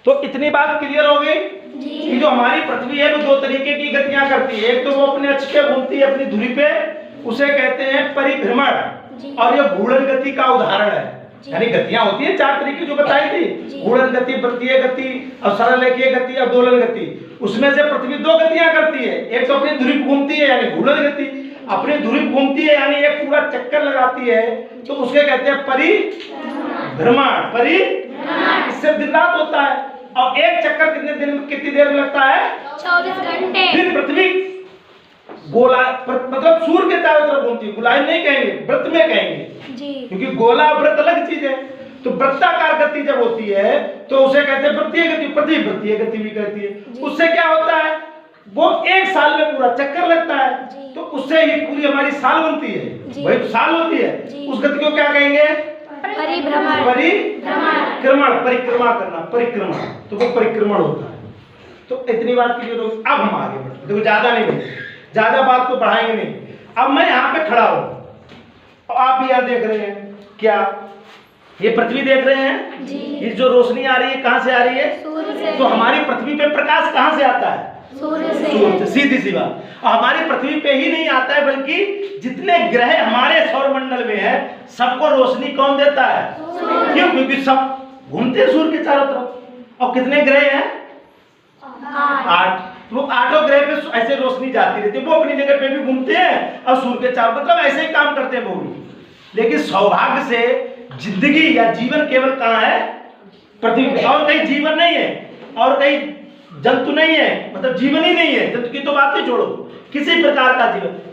तो इतनी बात क्लियर हो गई कि जो हमारी पृथ्वी है वो दो तरीके की गतियां करती है। एक तो वो अपने अक्ष पे घूमती है अपनी धुरी पे, उसे कहते हैं परिभ्रमण, और ये घूर्णन गति का उदाहरण है। यानी गतियां होती है चार तरीके जो बताई थी, घूर्णन गति, वृत्तीय गति और सरलरेखीय गति और दोलन गति। उसमें से पृथ्वी दो गतियां करती है, एक तो अपनी धुरी घूमती है यानी घूर्णन गति, अपनी धुरी घूमती है यानी एक पूरा चक्कर लगाती है, तो उसके कहते हैं परिभ्रमण। परिभ्रमण इससे दिन रात होता है, और एक चक्कर कितनी देर में लगता है? 24 घंटे। फिर पृथ्वी गोला मतलब सूर्य के चारों तरफ घूमती है, गोलाई नहीं कहेंगे, वृत्त में कहेंगे जी, क्योंकि गोला वृत्त अलग चीज है। तो वृत्ताकार गति जब होती है तो उसे कहते हैं वृत्तीय गति, पृथ्वी वृत्तीय गति भी कहती है। उससे क्या होता है, वो एक साल में पूरा चक्कर लगता है, तो उससे ही पूरी हमारी साल बनती है, वही तो साल होती है। उस गति को क्या कहेंगे? परिभ्रमण। परिक्रमण, परिक्रमा करना, परिक्रमण, तो वो परिक्रमण होता है। तो इतनी बात की जो अब हम आगे बढ़ते, देखो ज्यादा नहीं बढ़ते, ज्यादा बात को बढ़ाएंगे नहीं। अब मैं यहाँ पे खड़ा हूँ और आप भी यहाँ देख रहे हैं, क्या ये पृथ्वी देख रहे हैं? ये जो रोशनी आ रही है कहाँ से आ रही है? सूर्य से। तो हमारी पृथ्वी पे प्रकाश कहाँ से आता है? सूर्य से। सीधी सी बात। और हमारी पृथ्वी पे ही नहीं आता है, बल्कि जितने ग्रह हमारे सौरमंडल में है सबको रोशनी कौन देता है? क्यों? क्योंकि सब घूमते हैं सूर्य के चारों तरफ। और कितने ग्रह हैं? 8। वो 8 ग्रह पे ऐसे रोशनी जाती रहती है, वो अपनी जगह पे भी घूमते हैं और सूर्य के चारों, मतलब ऐसे ही काम करते हैं वो भी। लेकिन सौभाग्य से जिंदगी या जीवन केवल कहाँ है? पृथ्वी पे। और कहीं जीवन नहीं है, और कहीं जंतु नहीं है, मतलब जीवन ही नहीं है। जंतु की तो बात ही छोड़ो, किसी प्रकार का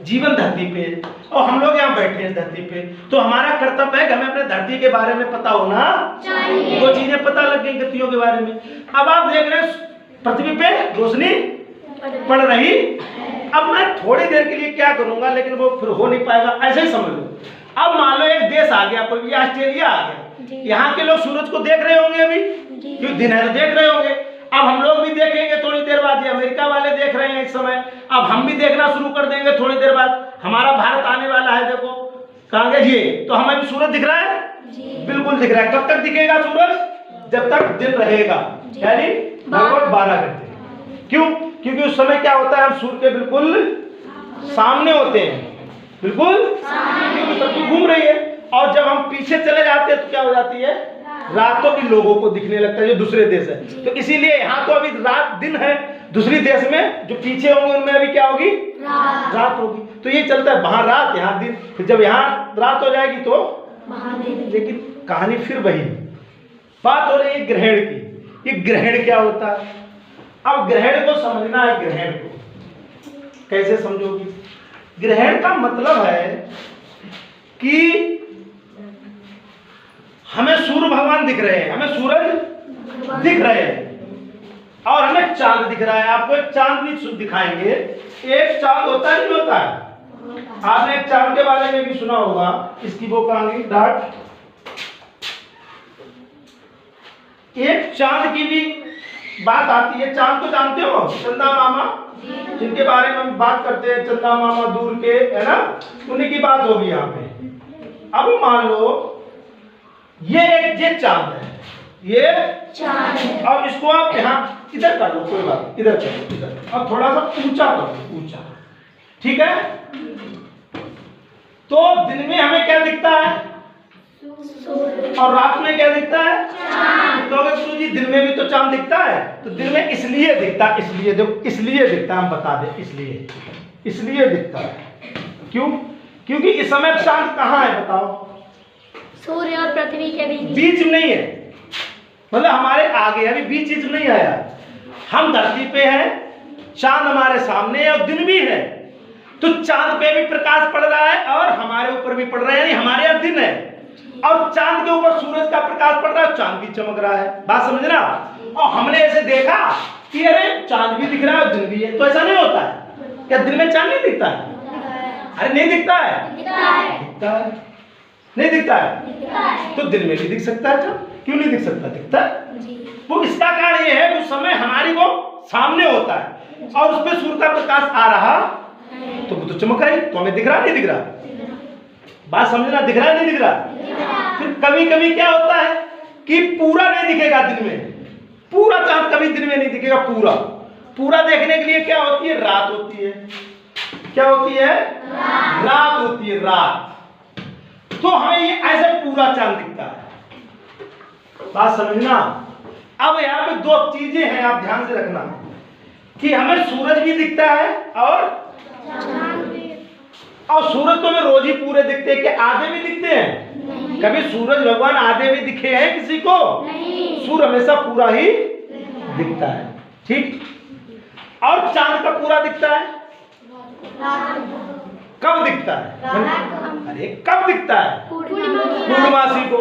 जीवन धरती पे है। और हम लोग यहाँ बैठे हैं धरती पे, तो हमारा कर्तव्य है कि हमें अपने धरती के बारे में पता होना चाहिए। वो चीजें पता लग गई गतियों के बारे में। अब आप देख रहे हैं पृथ्वी पे रोशनी पड़ रही। अब मैं थोड़ी देर के लिए क्या करूंगा, लेकिन वो फिर हो नहीं पाएगा, ऐसे ही समझ लो। अब मान लो एक देश आ गया, कोई भी ऑस्ट्रेलिया आ गया, यहाँ के लोग सूरज को देख रहे होंगे अभी, क्योंकि दिन है देख रहे होंगे। अब हम लोग भी देखेंगे थोड़ी देर बाद, ये अमेरिका वाले देख रहे हैं इस समय, अब हम भी देखना शुरू कर देंगे थोड़ी देर बाद। हमारा भारत आने वाला है, देखो कहाँ गए ये, तो हमें भी सूरज दिख रहा है? बिल्कुल दिख रहा है। कब तक दिखेगा सूरज? जब तक दिन रहेगा, यानी लगभग 12 घंटे। क्यों? क्योंकि उस समय क्या होता है, हम सूर्य के बिल्कुल सामने होते हैं, बिल्कुल क्योंकि पृथ्वी घूम रही है। और जब हम पीछे चले जाते हैं तो क्या हो जाती है? रातों की लोगों को दिखने लगता है, जो दूसरे देश है। तो इसीलिए यहाँ तो अभी रात दिन है, दूसरी देश में जो पीछे होंगे उनमें अभी क्या होगी? रात होगी। तो ये चलता है, वहां रात यहाँ दिन, फिर जब यहाँ रात हो जाएगी तो लेकिन कहानी फिर वही बात हो रही है ग्रहण की। ये ग्रहण क्या होता है? अब ग्रहण को समझना है। ग्रहण को कैसे समझोगी? ग्रहण का मतलब है कि हमें सूर्य भगवान दिख रहे हैं, हमें सूरज दिख रहे हैं और हमें चांद दिख रहा है। आपको एक चांद भी दिखाएंगे। एक चांद होता है, नहीं होता है? आपने एक चांद के बारे में भी सुना होगा, इसकी वो कहानी डाट। एक चांद की भी बात आती है। चांद को जानते हो? चंदा मामा, जिनके बारे में हम बात करते हैं, चंदा मामा दूर के, है ना, उन्हीं की बात होगी यहाँ पे। अब मान लो ये चांद है, ये चांद है। अब इसको आप यहाँ इधर कर लो, कोई बात, इधर करो, इधर। अब थोड़ा सा ऊंचा करो, ऊंचा, ठीक है? तो दिन में हमें क्या दिखता है? और रात में क्या दिखता है? चांद। तो अगर सूर्य जी दिन में भी तो चांद दिखता है, तो दिन में इसलिए दिखता है, इसलिए देखो, इसलिए दिखता है, हम बता दें, इसलिए दिखता है। क्यों? क्योंकि इस समय चांद कहाँ है बताओ? सूर्य और पृथ्वी के बीच में नहीं है, मतलब हमारे आगे, अभी बीच नहीं आया। हम धरती पे हैं, चांद हमारे सामने है और दिन भी है, तो चांद पे भी प्रकाश पड़ रहा है और हमारे ऊपर भी पड़ रहा है, यानी हमारे यहाँ दिन है और चांद के ऊपर सूरज का प्रकाश पड़ रहा है, चांद भी चमक रहा है। बात समझना? और हमने ऐसे देखा कि अरे चांद भी दिख रहा है और दिन भी है, तो ऐसा नहीं होता है क्या? दिन में चांद नहीं दिखता है? अरे नहीं दिखता है, दिखता है, नहीं दिखता है, तो दिन में भी दिख सकता है चांद। क्यों नहीं दिख सकता? दिखता है। वो इसका कारण ये है, उस समय हमारी वो सामने होता है और उस पर सूर्य का प्रकाश आ रहा तो वो तो चमका ही, तो हमें दिख रहा नहीं दिख रहा? बात समझना, दिख रहा नहीं दिख रहा? फिर कभी कभी क्या होता है कि पूरा नहीं दिखेगा दिन में, पूरा चांद कभी दिन में नहीं दिखेगा। पूरा पूरा देखने के लिए क्या होती है? रात होती है। क्या होती है? रात होती है, रात। तो हमें ये ऐसे पूरा चांद दिखता है। बात समझना। अब यहाँ पे दो चीजें हैं, आप ध्यान से रखना कि हमें सूरज भी दिखता है और सूरज तो हमें रोज ही पूरे दिखते हैं कि आधे भी दिखते हैं? कभी सूरज भगवान आधे भी दिखे हैं किसी को? सूर्य हमेशा पूरा ही दिखता है, ठीक। और चांद का पूरा दिखता है कब दिखता है? अरे कब दिखता है? पूर्णमासी को।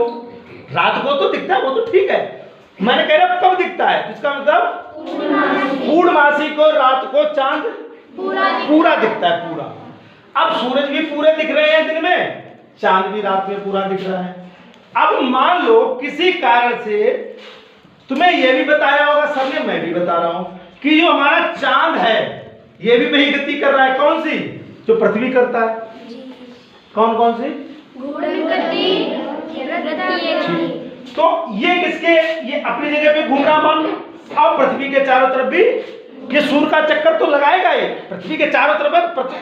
रात को तो दिखता है, वो तो ठीक है। मैंने कह रहा कब दिखता है, इसका मतलब पूर्णमासी को, रात को चांद पूरा दिखता है, पूरा। अब सूरज भी पूरे दिख रहे हैं दिन में, चांद भी रात में पूरा दिख रहा है। अब मान लो किसी कारण से, तुम्हें यह भी बताया होगा सबने, मैं भी बता रहा हूं कि जो हमारा चांद है ये भी वही गति कर रहा है। कौन सी? जो पृथ्वी करता है। कौन कौन सी? तो ये किसके, ये अपनी जगह पे घूम रहा मान लो, और पृथ्वी के चारों तरफ भी ये सूर्य का चक्कर तो लगाएगा, ये पृथ्वी के चारों तरफ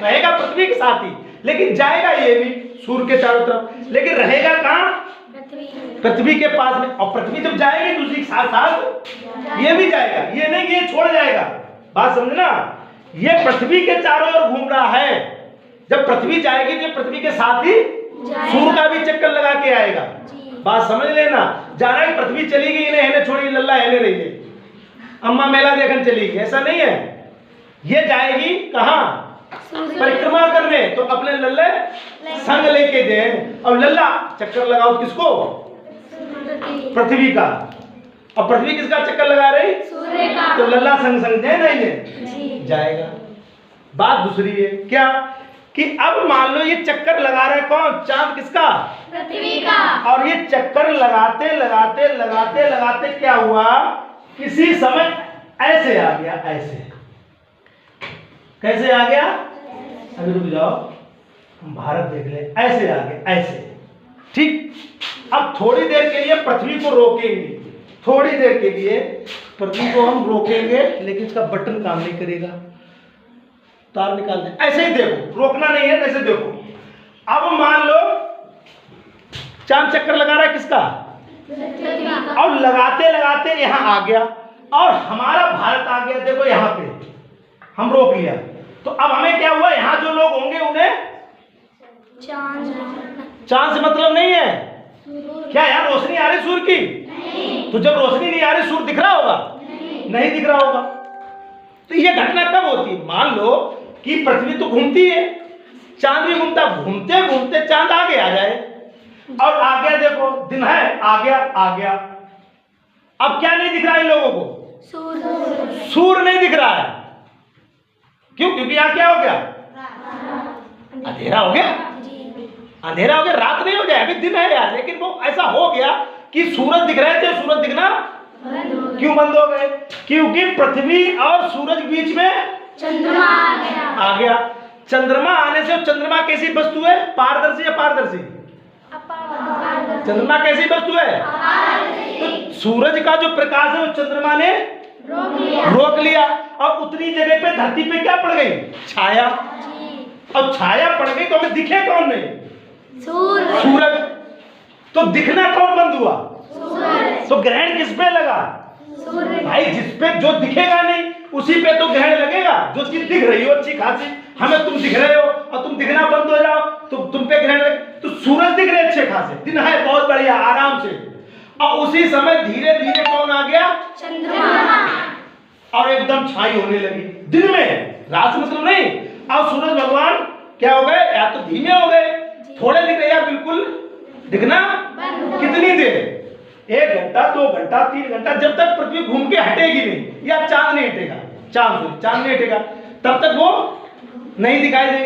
रहेगा, पृथ्वी के साथ ही, लेकिन जाएगा ये भी सूर्य के चारों तरफ, लेकिन रहेगा कहाँ? पृथ्वी के पास में। और पृथ्वी जब जाएगी तो उसी साथ साथ ये भी जाएगा, ये नहीं कि ये छोड़ जाएगा। बात समझना, ये पृथ्वी के चारों ओर घूम रहा है। जब पृथ्वी जाएगी तो पृथ्वी के साथ ही सूर्य का भी चक्कर लगा के आएगा। बात समझ लेना। जाना कि पृथ्वी चली गई, इन्हें हेले छोड़ी, लल्ला हेले रही है, अम्मा मेला देखने चली गई, ऐसा नहीं है। ये जाएगी कहाँ? परिक्रमा करने, तो अपने लल्ले संग लेके जाए। और लल्ला चक्कर लगाओ किसको? पृथ्वी का। और पृथ्वी किसका चक्कर लगा रही? सूर्य का। तो लल्ला संग संग जाए, नहीं जाएगा। बात दूसरी है क्या कि अब मान लो ये चक्कर लगा रहा है कौन? चांद। किसका? पृथ्वी का। और ये चक्कर लगाते लगाते लगाते लगाते क्या हुआ? किसी समय ऐसे आ गया, ऐसे। कैसे आ गया? अभी रुक जाओ, हम भारत देख ले। ऐसे आ गया, ऐसे, ठीक। अब थोड़ी देर के लिए पृथ्वी को रोकेंगे, थोड़ी देर के लिए पृथ्वी को हम रोकेंगे, लेकिन इसका बटन काम नहीं करेगा, तार निकाल दें। ऐसे ही देखो, रोकना नहीं है, ऐसे देखो। अब मान लो चांद चक्कर लगा रहा है किसका? और लगाते लगाते यहां आ गया और हमारा भारत आ गया। देखो यहां पे हम रोक लिया, तो अब हमें क्या हुआ? यहां जो लोग होंगे उन्हें चांद से मतलब नहीं है। क्या यहाँ रोशनी आ रही सूर्य की? नहीं। तो जब रोशनी नहीं आ रही, सूर्य दिख रहा होगा? नहीं दिख रहा होगा। तो ये घटना कब होती है? मान लो कि पृथ्वी तो घूमती है, चांद भी घूमता, घूमते घूमते चांद आगे आ जाए और आ गया, देखो दिन है, आ गया आ गया। अब क्या नहीं दिख रहा है इन लोगों को? सूर्य नहीं दिख रहा है। क्यों? क्योंकि यहाँ क्या हो गया? अंधेरा हो गया। अंधेरा हो गया, रात नहीं हो जाए, अभी दिन है यार, लेकिन वो ऐसा हो गया कि सूरज दिख रहे थे, सूरज दिखना क्यों बंद हो गए? क्योंकि पृथ्वी और सूरज के बीच में चंद्रमा आ गया। चंद्रमा आने से, चंद्रमा कैसी वस्तु है? पारदर्शी या पारदर्शी? चंद्रमा कैसी वस्तु है? तो सूरज का जो प्रकाश है वो चंद्रमा ने रोक लिया और उतनी जगह पे धरती पे क्या पड़ गई? छाया। और छाया पड़ गई तो हमें दिखे कौन नहीं? सूरज। तो दिखना कौन बंद हुआ? तो ग्रहण किस पे लगा? भाई जिस पे जो दिखेगा नहीं उसी पे तो ग्रहण लगेगा। जो चीज दिख रही हो अच्छी खासी, हमें तुम दिख रहे हो और तुम दिखना बंद हो जाओ तो तुम पे ग्रहण लगे। तो सूरज दिख रहे अच्छे खासे, दिन है बहुत बढ़िया आराम से, और उसी समय धीरे धीरे कौन आ गया? चंद्रमा। और एकदम छाई होने लगी दिन में, रात मतलब नहीं। और सूरज भगवान क्या हो गए? या तो धीमे हो गए, थोड़े दिख रहे, या बिल्कुल दिखना कितनी देर? 1 घंटा, 2 घंटा, 3 घंटा, जब तक पृथ्वी घूम के हटेगी नहीं, या चांद नहीं हटेगा, चांद नहीं हटेगा, तब तक वो नहीं दिखाई देगी।